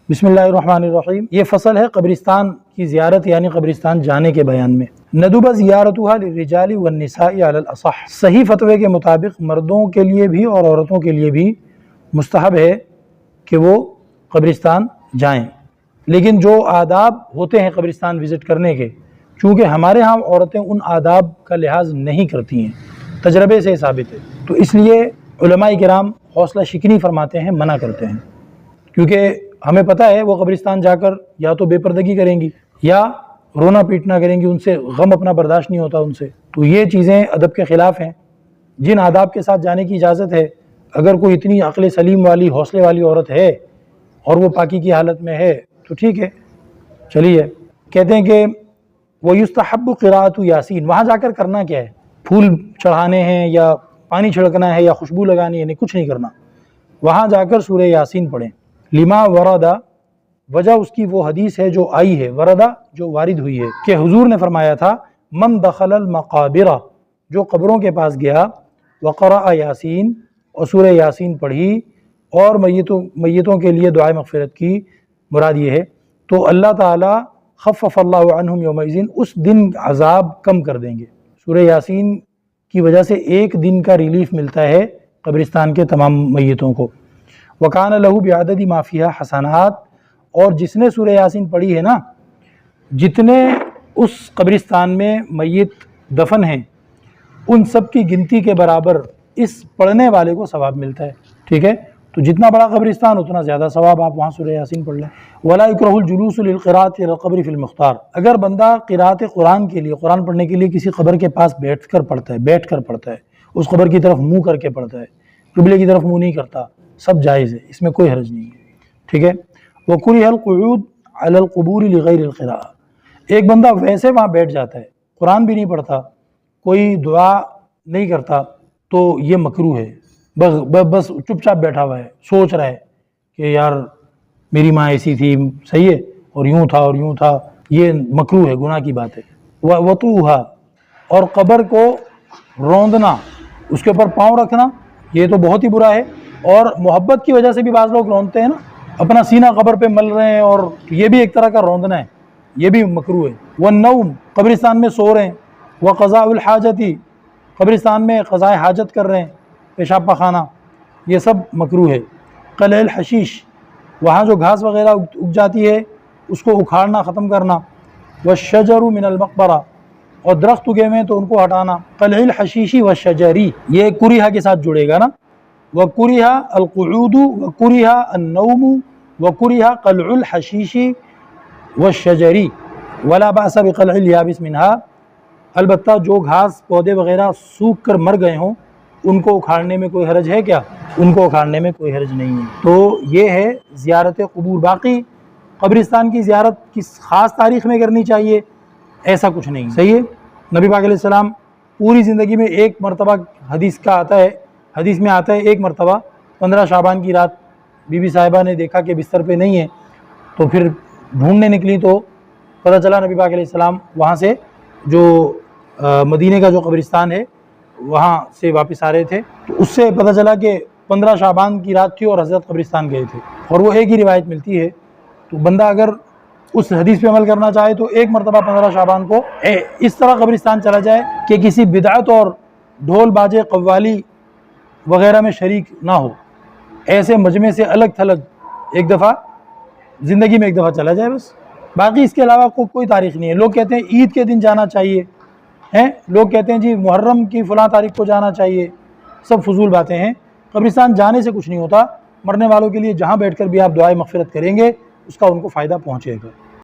بسم اللہ الرحمن الرحیم۔ یہ فصل ہے قبرستان کی زیارت یعنی قبرستان جانے کے بیان میں۔ ندب زیارتها للرجال والنساء علی الاصح، صحیح فتوے کے مطابق مردوں کے لیے بھی اور عورتوں کے لیے بھی مستحب ہے کہ وہ قبرستان جائیں، لیکن جو آداب ہوتے ہیں قبرستان وزٹ کرنے کے، چونکہ ہمارے ہاں عورتیں ان آداب کا لحاظ نہیں کرتی ہیں، تجربے سے ثابت ہے، تو اس لیے علماء کرام حوصلہ شکنی فرماتے ہیں، منع کرتے ہیں، کیونکہ ہمیں پتہ ہے وہ قبرستان جا کر یا تو بے پردگی کریں گی یا رونا پیٹنا کریں گی، ان سے غم اپنا برداشت نہیں ہوتا ان سے، تو یہ چیزیں ادب کے خلاف ہیں۔ جن آداب کے ساتھ جانے کی اجازت ہے، اگر کوئی اتنی عقل سلیم والی حوصلے والی عورت ہے اور وہ پاکی کی حالت میں ہے تو ٹھیک ہے، چلیے۔ کہتے ہیں کہ وَيُسْتَحَبُّ قِرَاءَةُ یاسین، وہاں جا کر کرنا کیا ہے؟ پھول چڑھانے ہیں یا پانی چھڑکنا ہے یا خوشبو لگانی ہے؟ نہیں، کچھ نہیں کرنا، وہاں جا کر سورہ یاسین پڑھیں۔ لما وردا، وجہ اس کی وہ حدیث ہے جو آئی ہے، وردا جو وارد ہوئی ہے، کہ حضور نے فرمایا تھا من دخل المقابر، جو قبروں کے پاس گیا، وقرأ یاسین، اور سورہ یاسین پڑھی اور میتوں کے لیے دعائے مغفرت کی، مراد یہ ہے تو اللہ تعالی خفف اللہ عنہم یومئذ، اس دن عذاب کم کر دیں گے۔ سورہ یاسین کی وجہ سے ایک دن کا ریلیف ملتا ہے قبرستان کے تمام میتوں کو۔ وَكَانَ لَهُ بِعَدَدِ مَا فِيهَا حسنات، اور جس نے سورہ یاسین پڑھی ہے نا، جتنے اس قبرستان میں میت دفن ہیں ان سب کی گنتی کے برابر اس پڑھنے والے کو ثواب ملتا ہے، ٹھیک ہے؟ تو جتنا بڑا قبرستان اتنا زیادہ ثواب، آپ وہاں سورہ یاسین پڑھ لیں۔ وَلَا يُكْرَهُ الْجُلُوسُ لِلْقِرَاءَةِ إِلَى الْقَبْرِ فِي الْمُخْتَارِ، اگر بندہ قرأت قرآن کے لیے، قرآن پڑھنے کے لیے کسی قبر کے پاس بیٹھ کر پڑھتا ہے، اس قبر کی طرف منہ کر کے پڑھتا ہے، قبلے کی طرف منہ نہیں کرتا، سب جائز ہے، اس میں کوئی حرج نہیں ہے، ٹھیک ہے؟ وَكُرِهَ الْقُعُودُ عَلَى الْقُبُورِ لِغَيْرِ الْقِرَاءَةِ، ایک بندہ ویسے وہاں بیٹھ جاتا ہے، قرآن بھی نہیں پڑھتا، کوئی دعا نہیں کرتا، تو یہ مکروہ ہے، بس چپ چاپ بیٹھا ہوا ہے، سوچ رہا ہے کہ یار میری ماں ایسی تھی، صحیح ہے، اور یوں تھا اور یوں تھا، یہ مکروہ ہے، گناہ کی بات ہے۔ وَطُوہا، اور قبر کو روندنا، اس کے اوپر پاؤں رکھنا، یہ تو بہت ہی برا ہے، اور محبت کی وجہ سے بھی بعض لوگ روندتے ہیں نا، اپنا سینہ قبر پہ مل رہے ہیں، اور یہ بھی ایک طرح کا روندنا ہے، یہ بھی مکروہ ہے۔ وَالنَّوْمُ، قبرستان میں سو رہے ہیں۔ وَقَضَاءُ الْحَاجَةِ، قبرستان میں قضاء حاجت کر رہے ہیں، پیشاب پخانہ، یہ سب مکروہ ہے۔ قلع الحشیش، وہاں جو گھاس وغیرہ اگ جاتی ہے اس کو اکھاڑنا، ختم کرنا۔ والشجر من المقبرہ، اور درخت اگے ہوئے ہیں تو ان کو ہٹانا۔ قلع الحشیش والشجری، یہ کریہ کے ساتھ جڑے گا نا۔ وکریہ القعود وکریہ النوم وکریہ قلع الحشیش والشجری ولا بأس بقلع الیابس منها، البتہ جو گھاس پودے وغیرہ سوکھ کر مر گئے ہوں ان کو اکھاڑنے میں کوئی حرج ہے کیا؟ ان کو اکھاڑنے میں کوئی حرج نہیں ہے۔ تو یہ ہے زیارت قبور۔ باقی قبرستان کی زیارت کس خاص تاریخ میں کرنی چاہیے ایسا کچھ نہیں، صحیح ہے؟ نبی پاک علیہ السلام پوری زندگی میں ایک مرتبہ، حدیث میں آتا ہے ایک مرتبہ 15 شعبان کی رات بی بی صاحبہ نے دیکھا کہ بستر پہ نہیں ہے، تو پھر ڈھونڈنے نکلی تو پتہ چلا نبی پاک علیہ السلام وہاں سے جو مدینے کا جو قبرستان ہے وہاں سے واپس آ رہے تھے، تو اس سے پتہ چلا کہ 15 شعبان کی رات تھی اور حضرت قبرستان گئے تھے، اور وہ ایک ہی روایت ملتی ہے۔ تو بندہ اگر اس حدیث پہ عمل کرنا چاہے تو ایک مرتبہ 15 شعبان کو اس طرح قبرستان چلا جائے کہ کسی بدعت اور ڈھول باجے قوالی وغیرہ میں شریک نہ ہو، ایسے مجمع سے الگ تھلگ ایک دفعہ زندگی میں ایک دفعہ چلا جائے بس۔ باقی اس کے علاوہ کوئی تاریخ نہیں ہے۔ لوگ کہتے ہیں عید کے دن جانا چاہیے، لوگ کہتے ہیں جی محرم کی فلاں تاریخ کو جانا چاہیے، سب فضول باتیں ہیں۔ قبرستان جانے سے کچھ نہیں ہوتا، مرنے والوں کے لیے جہاں بیٹھ کر بھی آپ دعائے مغفرت کریں گے اس کا ان کو فائدہ پہنچے گا۔